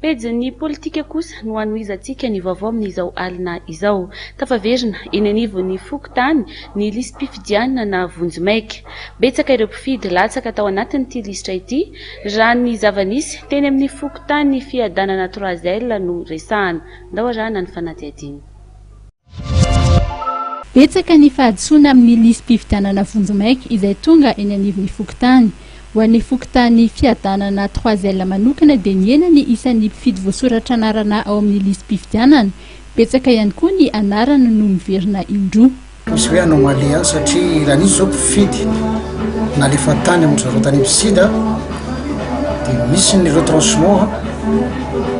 pejy politika kosa no anoizantsika ny vaovao amin'izao alina izao. Tafaverina eny anivon'ny Fokontany ny lisy mpifidianana na Vonjomaika. Betsaka ireo mpifidy latsaka tao anatin'ity lisitra ity raha ny zava-nisy teny amin'ny Fokontany ny fiadanana 3L no resahana. Ndao arahana ny fanadihadiny. Betsaka ny fahadisoana amin'ny lisy mpifidianana Vonjomaika izay tonga eny anivon'ny Fokontany. Ho an'ny Fokontany fiadanana 3L manokana dia niena ny isan'ny mpifidy voasoratra anarana ao amin'ny lisy mpifidianana. Betsaka ihany koa ny anarana no miverina indroa. Misy hoe anomalia satria raha nisy zao mpifidy nalefa tany amin'ny zarotany mpisida dia misy ny retranchement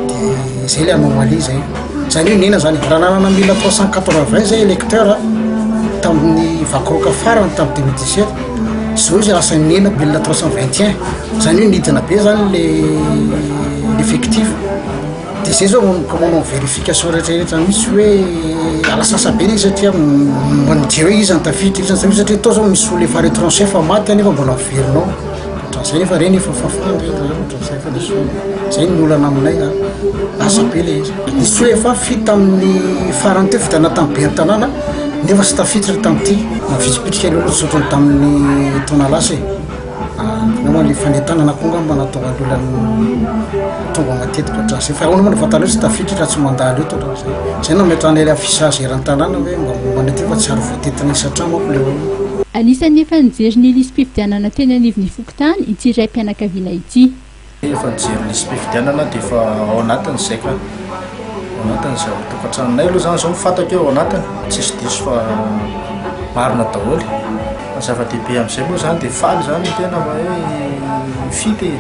dia zay le anomalia zay. Zany hoe nina zany raha nanana 1380 zay électeur tamin'ny vakoka farany tamin'ny 2017 zao izy asa nina 1321 zany hoe nidina be zany le effectif dia zay zao manao vérification rehetrarehetra misy hoe alasasa be izy satria manodiro hoe izy antafiditra izy satria tao zao misy ole fa retranché fa maty nefa mbola miverinao zay nefa reny efa fafana zay ny olana aminay asa be le izy nisy hoe efa fita amin'ny farany teo fidana tamin'ny be tanàna nefa sy tafiditra tamin'ity nafitsipitrika ilo sotrany tamin'ny taona lasa nama le fanentanana konga mba natonga olona tonga matetika ohatran'izay fa ahoana moa ny fatana hoe sy tafiditra tsy mandalo eto ohatran'izay zay nametrany le afisage eran-tanàna hoe mba manety fa tsy ary voatetina isatra mako le olona. Anisan'ny efa nijery ny lisy mpifidianana teny anivon'ny Fokontany ity iray mpianakaviana ity. Efa nijery lisy mpifidianana dia efa ao anatiny zay ka ao anatiny zay tokantranonay aloha zany zao mifatako eo ao anatiny tsisy diso fa marina daholo. Zava-dehibe amin'izay moa zany dia faly zany tena mba hoe mifidy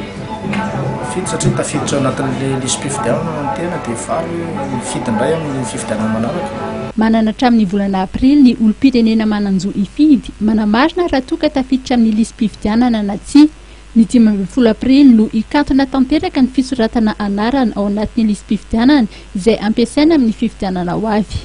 satria tafiditra ao anatin'le lisy mpifidianana ny tena dia faly mifidy indray amin'ny fifidianana manaraka. Manana hatramin'ny volana Aprily ny olom-pirenena manan-jo hifidy manamarina raha toa ka tafiditra amin'ny lisy mpifidianana na tsia. Ny 15 Aprily no ikatona tanteraka ny fisoratana anarana ao anatin'ny lisy mpifidianana izay ampiasaina amin'ny fifidianana ho avy.